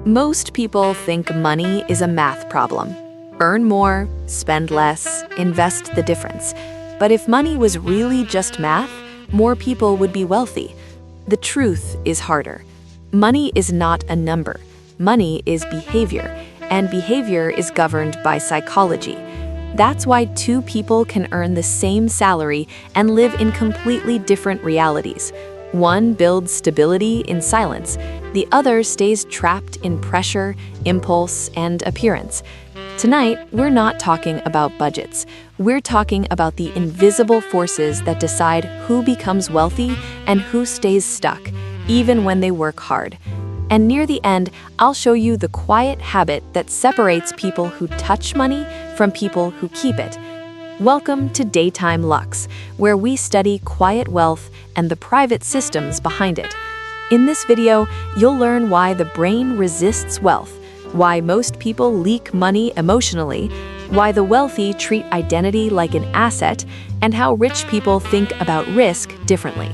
Most people think money is a math problem. Earn more, spend less, invest the difference. But if money was really just math, more people would be wealthy. The truth is harder. Money is not a number. Money is behavior, and behavior is governed by psychology. That's why two people can earn the same salary and live in completely different realities. One builds stability in silence. The other stays trapped in pressure, impulse, and appearance. Tonight, we're not talking about budgets. We're talking about the invisible forces that decide who becomes wealthy and who stays stuck, even when they work hard. And near the end, I'll show you the quiet habit that separates people who touch money from people who keep it. Welcome to Daytime Luxe, where we study quiet wealth and the private systems behind it. In this video, you'll learn why the brain resists wealth, why most people leak money emotionally, why the wealthy treat identity like an asset, and how rich people think about risk differently.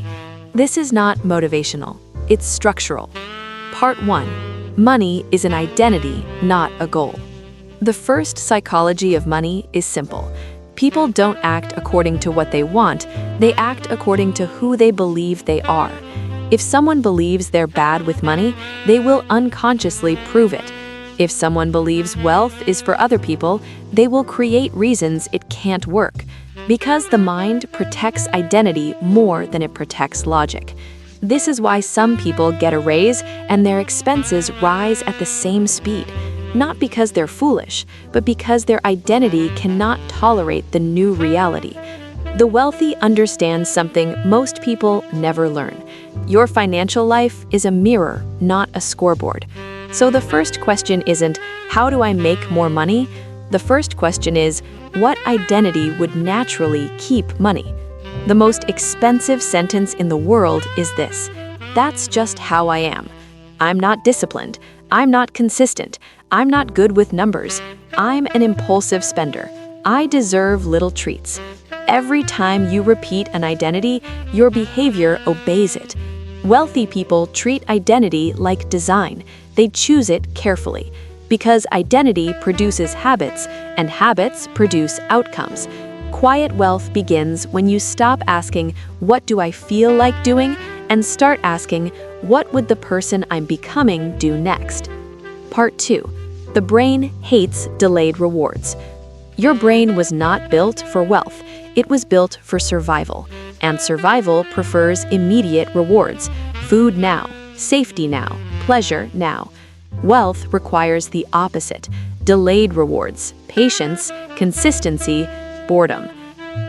This is not motivational, it's structural. Part 1. Money is an identity, not a goal. The first psychology of money is simple. People don't act according to what they want, they act according to who they believe they are. If someone believes they're bad with money, they will unconsciously prove it. If someone believes wealth is for other people, they will create reasons it can't work, because the mind protects identity more than it protects logic. This is why some people get a raise and their expenses rise at the same speed. Not because they're foolish, but because their identity cannot tolerate the new reality. The wealthy understand something most people never learn. Your financial life is a mirror, not a scoreboard. So the first question isn't, how do I make more money? The first question is, what identity would naturally keep money? The most expensive sentence in the world is this: that's just how I am. I'm not disciplined. I'm not consistent. I'm not good with numbers. I'm an impulsive spender. I deserve little treats. Every time you repeat an identity, your behavior obeys it. Wealthy people treat identity like design. They choose it carefully, because identity produces habits, and habits produce outcomes. Quiet wealth begins when you stop asking, "What do I feel like doing?" and start asking, "What would the person I'm becoming do next?" Part 2. The brain hates delayed rewards. Your brain was not built for wealth. It was built for survival. And survival prefers immediate rewards. Food now, safety now, pleasure now. Wealth requires the opposite: delayed rewards, patience, consistency, boredom.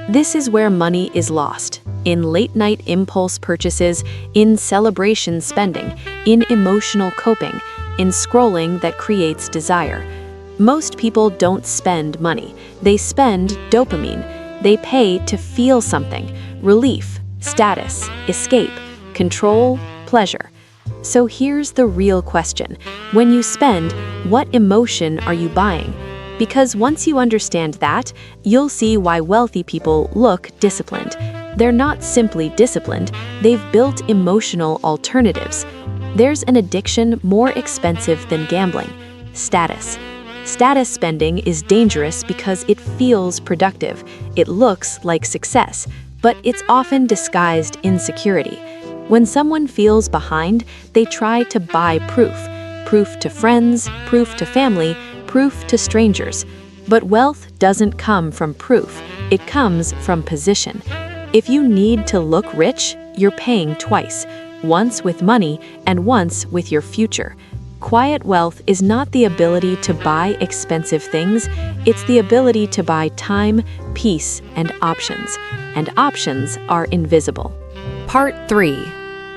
This is where money is lost. In late-night impulse purchases, in celebration spending, in emotional coping, in scrolling that creates desire. Most people don't spend money. They spend dopamine. They pay to feel something: relief, status, escape, control, pleasure. So here's the real question. When you spend, what emotion are you buying? Because once you understand that, you'll see why wealthy people look disciplined. They're not simply disciplined, they've built emotional alternatives. There's an addiction more expensive than gambling: status. Status spending is dangerous because it feels productive. It looks like success, but it's often disguised insecurity. When someone feels behind, they try to buy proof. Proof to friends, proof to family, proof to strangers. But wealth doesn't come from proof, it comes from position. If you need to look rich, you're paying twice: once with money and once with your future. Quiet wealth is not the ability to buy expensive things, it's the ability to buy time, peace, and options. And options are invisible. Part 3.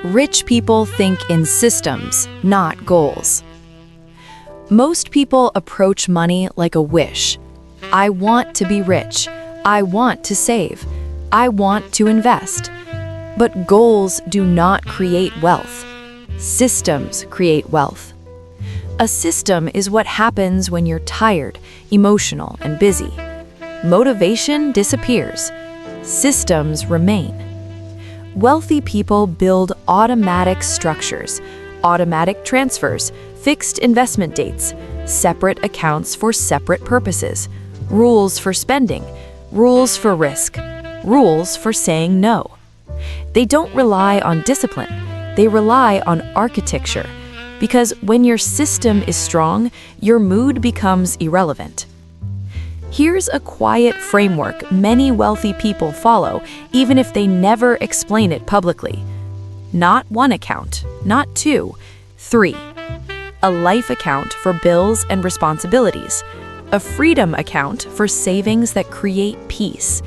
Rich people think in systems, not goals. Most people approach money like a wish. I want to be rich. I want to save. I want to invest. But goals do not create wealth. Systems create wealth. A system is what happens when you're tired, emotional, and busy. Motivation disappears. Systems remain. Wealthy people build automatic structures, automatic transfers, fixed investment dates, separate accounts for separate purposes, rules for spending, rules for risk, rules for saying no. They don't rely on discipline, they rely on architecture, because when your system is strong, your mood becomes irrelevant. Here's a quiet framework many wealthy people follow, even if they never explain it publicly. Not one account, not two, three. A life account for bills and responsibilities, a freedom account for savings that create peace.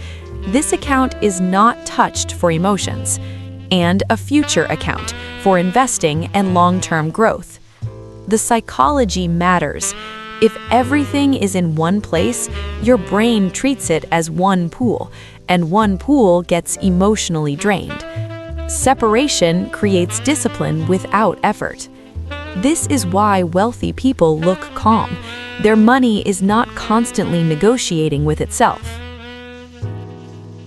This account is not touched for emotions, and a future account for investing and long-term growth. The psychology matters. If everything is in one place, your brain treats it as one pool, and one pool gets emotionally drained. Separation creates discipline without effort. This is why wealthy people look calm. Their money is not constantly negotiating with itself.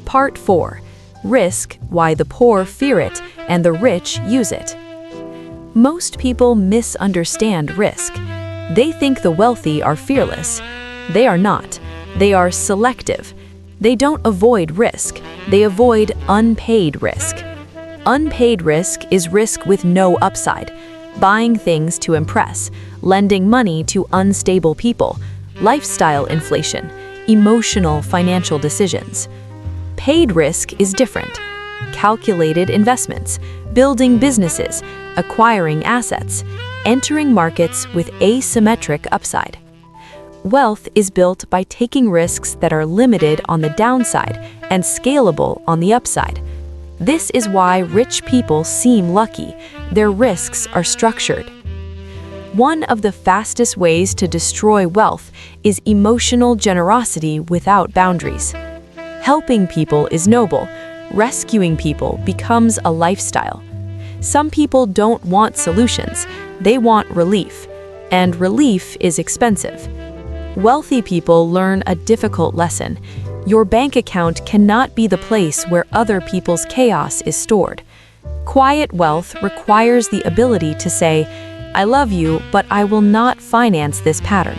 Part 4. Risk, why the poor fear it and the rich use it. Most people misunderstand risk. They think the wealthy are fearless. They are not. They are selective. They don't avoid risk. They avoid unpaid risk. Unpaid risk is risk with no upside. Buying things to impress, lending money to unstable people, lifestyle inflation, emotional financial decisions. Paid risk is different. Calculated investments, building businesses, acquiring assets, entering markets with asymmetric upside. Wealth is built by taking risks that are limited on the downside and scalable on the upside. This is why rich people seem lucky. Their risks are structured. One of the fastest ways to destroy wealth is emotional generosity without boundaries. Helping people is noble. Rescuing people becomes a lifestyle. Some people don't want solutions. They want relief. And relief is expensive. Wealthy people learn a difficult lesson. Your bank account cannot be the place where other people's chaos is stored. Quiet wealth requires the ability to say, "I love you, but I will not finance this pattern."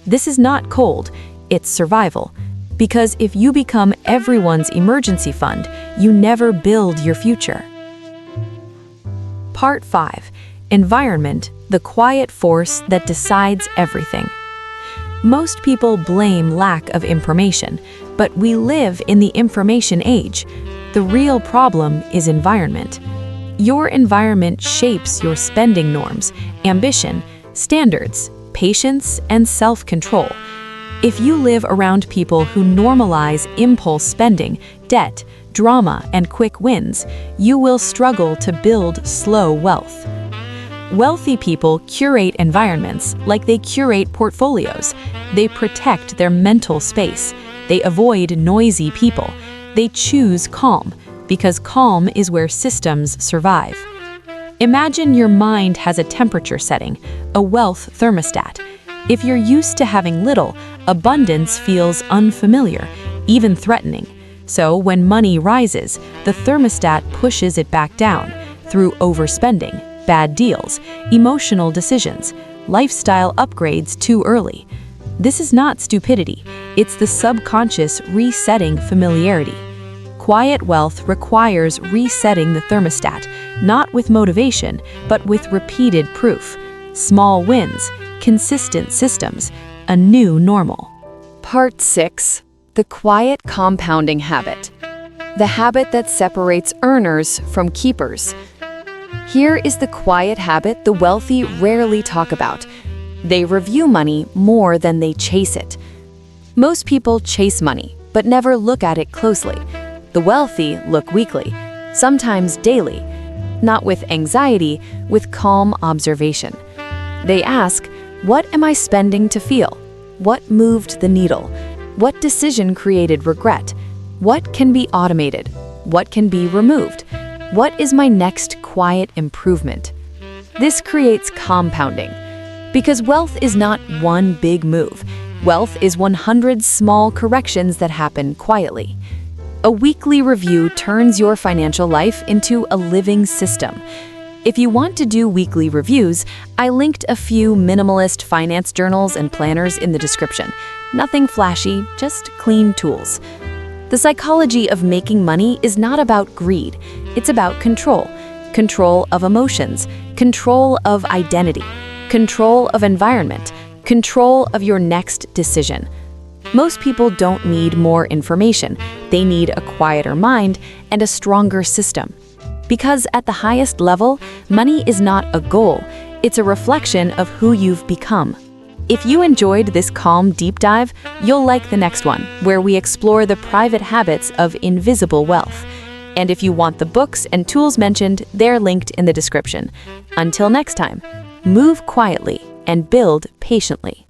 This is not cold, it's survival. Because if you become everyone's emergency fund, you never build your future. Part 5. Environment, the quiet force that decides everything. Most people blame lack of information, but we live in the information age. The real problem is environment. Your environment shapes your spending norms, ambition, standards, patience, and self-control. If you live around people who normalize impulse spending, debt, drama, and quick wins, you will struggle to build slow wealth. Wealthy people curate environments like they curate portfolios. They protect their mental space. They avoid noisy people. They choose calm, because calm is where systems survive. Imagine your mind has a temperature setting, a wealth thermostat. If you're used to having little, abundance feels unfamiliar, even threatening. So when money rises, the thermostat pushes it back down through overspending, bad deals, emotional decisions, lifestyle upgrades too early. This is not stupidity, it's the subconscious resetting familiarity. Quiet wealth requires resetting the thermostat, not with motivation, but with repeated proof. Small wins, consistent systems, a new normal. Part 6. The quiet compounding habit. The habit that separates earners from keepers. Here is the quiet habit the wealthy rarely talk about. They review money more than they chase it. Most people chase money, but never look at it closely. The wealthy look weekly, sometimes daily, not with anxiety, with calm observation. They ask, what am I spending to feel? What moved the needle? What decision created regret? What can be automated? What can be removed? What is my next quiet improvement? This creates compounding. Because wealth is not one big move. Wealth is 100 small corrections that happen quietly. A weekly review turns your financial life into a living system. If you want to do weekly reviews, I linked a few minimalist finance journals and planners in the description. Nothing flashy, just clean tools. The psychology of making money is not about greed. It's about control. Control of emotions, control of identity, control of environment, control of your next decision. Most people don't need more information. They need a quieter mind and a stronger system. Because at the highest level, money is not a goal. It's a reflection of who you've become. If you enjoyed this calm deep dive, you'll like the next one, where we explore the private habits of invisible wealth. And if you want the books and tools mentioned, they're linked in the description. Until next time, move quietly and build patiently.